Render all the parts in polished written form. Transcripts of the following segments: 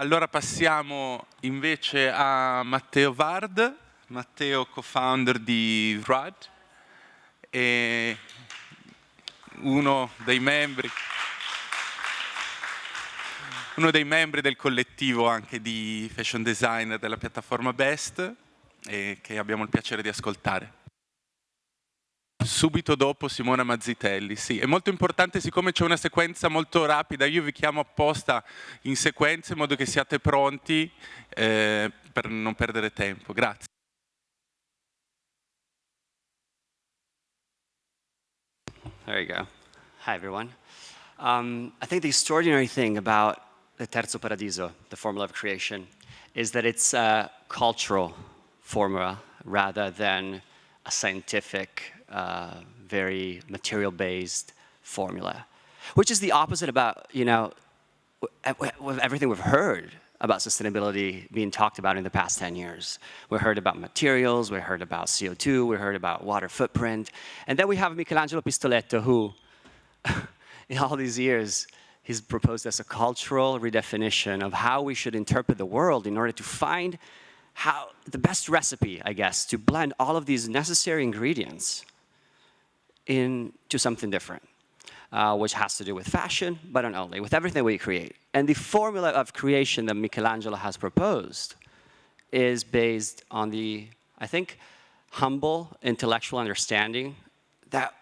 Allora passiamo invece a Matteo WRÅD, Matteo co-founder di WRÅD e uno dei membri del collettivo anche di fashion designer della piattaforma Best e che abbiamo il piacere di ascoltare. Subito dopo Simona Mazzitelli, sì. È molto importante, siccome c'è una sequenza molto rapida, io vi chiamo apposta in sequenza in modo che siate pronti per non perdere tempo. Grazie. There you go. Hi, everyone. I think the extraordinary thing about the Terzo Paradiso, the formula of creation, is that it's a cultural formula rather than a scientific, very material-based formula, which is the opposite about, with everything we've heard about sustainability being talked about in the past 10 years. We heard about materials, we heard about CO2, we heard about water footprint, and then we have Michelangelo Pistoletto, who, in all these years, he's proposed as a cultural redefinition of how we should interpret the world in order to find the best recipe, I guess, to blend all of these necessary ingredients into something different, which has to do with fashion, but not only, with everything we create. And the formula of creation that Michelangelo has proposed is based on the, I think, humble intellectual understanding that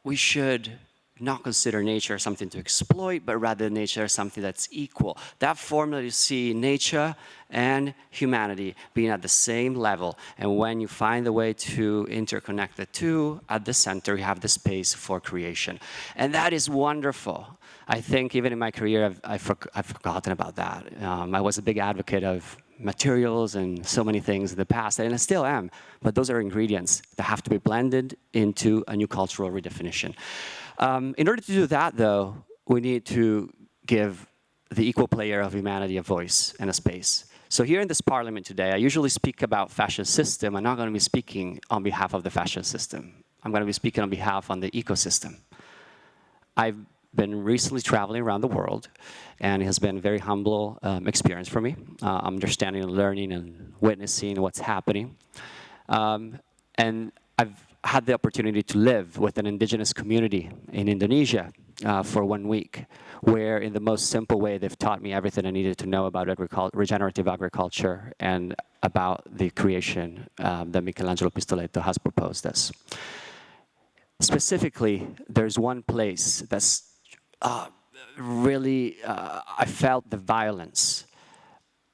we should not consider nature as something to exploit, but rather nature as something that's equal. That formula, you see nature and humanity being at the same level. And when you find the way to interconnect the two, at the center, you have the space for creation. And that is wonderful. I think even in my career, I've forgotten about that. I was a big advocate of materials and so many things in the past, and I still am. But those are ingredients that have to be blended into a new cultural redefinition. In order to do that, though, we need to give the equal player of humanity a voice and a space. So here in this parliament today, I usually speak about fashion system. I'm not going to be speaking on behalf of the fashion system. I'm going to be speaking on behalf of the ecosystem. I've been recently traveling around the world, and it has been a very humble experience for me, understanding and learning and witnessing what's happening. And I've had the opportunity to live with an indigenous community in Indonesia for 1 week, where in the most simple way they've taught me everything I needed to know about regenerative agriculture and about the creation that Michelangelo Pistoletto has proposed us. Specifically, there's one place that's really, I felt the violence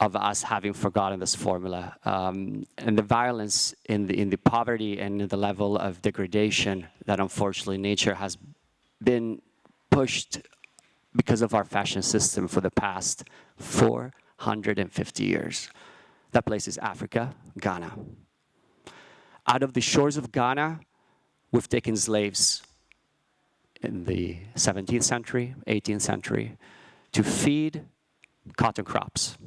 of us having forgotten this formula, and the violence in the poverty and in the level of degradation that unfortunately nature has been pushed because of our fashion system for the past 450 years. That place is Africa, Ghana. Out of the shores of Ghana, we've taken slaves in the 17th century, 18th century, to feed cotton crops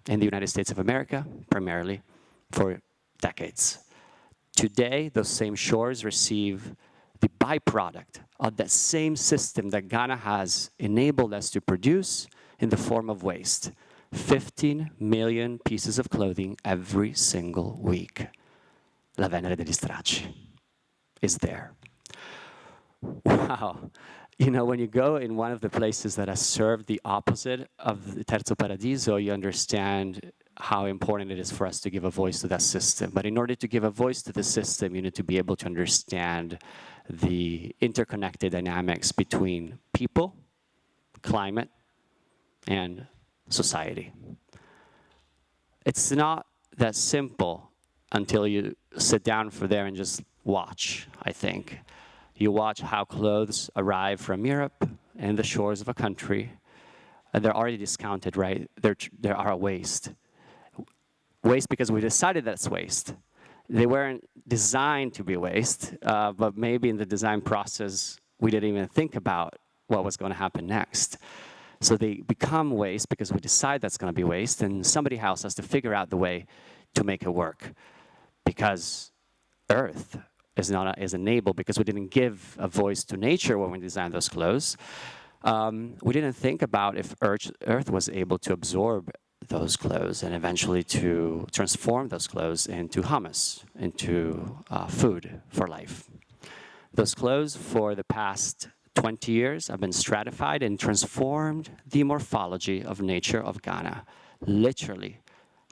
in the United States of America, primarily, for decades. Today, those same shores receive the byproduct of that same system that Ghana has enabled us to produce in the form of waste. 15 million pieces of clothing every single week. La Venere degli Stracci is there. Wow. You know, when you go in one of the places that has served the opposite of the Terzo Paradiso, you understand how important it is for us to give a voice to that system. But in order to give a voice to the system, you need to be able to understand the interconnected dynamics between people, climate, and society. It's not that simple until you sit down for there and just watch, I think. You watch how clothes arrive from Europe and the shores of a country, and they're already discounted, right? They are a waste. Waste because we decided that's waste. They weren't designed to be waste, but maybe in the design process, we didn't even think about what was going to happen next. So they become waste because we decide that's going to be waste, and somebody else has to figure out the way to make it work. Because Earth is enabled because we didn't give a voice to nature when we designed those clothes. We didn't think about if Earth was able to absorb those clothes and eventually to transform those clothes into hummus, into food for life. Those clothes for the past 20 years have been stratified and transformed the morphology of nature of Ghana. Literally,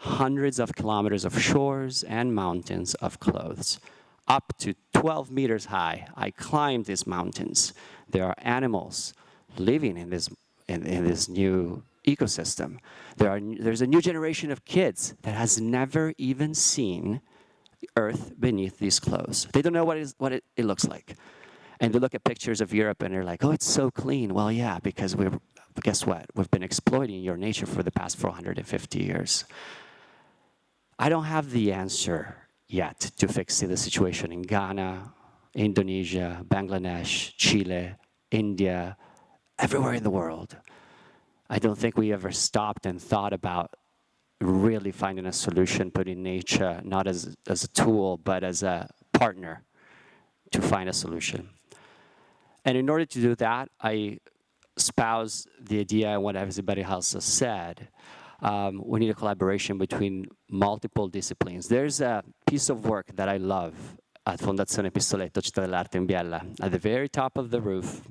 hundreds of kilometers of shores and mountains of clothes. Up to 12 meters high, I climbed these mountains. There are animals living in this new ecosystem. There's a new generation of kids that has never even seen the earth beneath these clothes. They don't know what it looks like. And they look at pictures of Europe and they're like, oh, it's so clean. Well, yeah, because guess what? We've been exploiting your nature for the past 450 years. I don't have the answer yet to fixing the situation in Ghana, Indonesia, Bangladesh, Chile, India, everywhere in the world. I don't think we ever stopped and thought about really finding a solution, putting nature not as a tool, but as a partner to find a solution. And in order to do that, I espouse the idea and what everybody else has said. We need a collaboration between multiple disciplines. There's a piece of work that I love at Fondazione Pistoletto, Cittadellarte in Della. At the very top of the roof,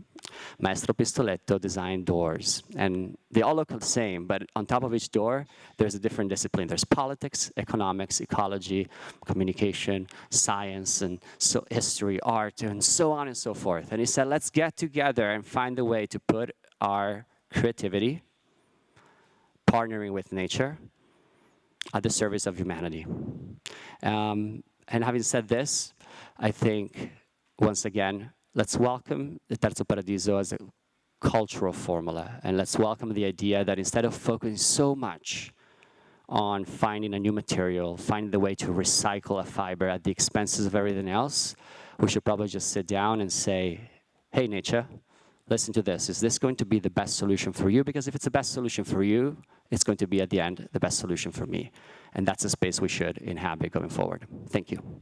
Maestro Pistoletto designed doors. And they all look the same, but on top of each door, there's a different discipline. There's politics, economics, ecology, communication, science, and so history, art, and so on and so forth. And he said, let's get together and find a way to put our creativity, partnering with nature, at the service of humanity. And having said this, I think, once again, let's welcome the Terzo Paradiso as a cultural formula, and let's welcome the idea that instead of focusing so much on finding a new material, finding the way to recycle a fiber at the expenses of everything else, we should probably just sit down and say, hey, nature, listen to this. Is this going to be the best solution for you? Because if it's the best solution for you, it's going to be, at the end, the best solution for me. And that's the space we should inhabit going forward. Thank you.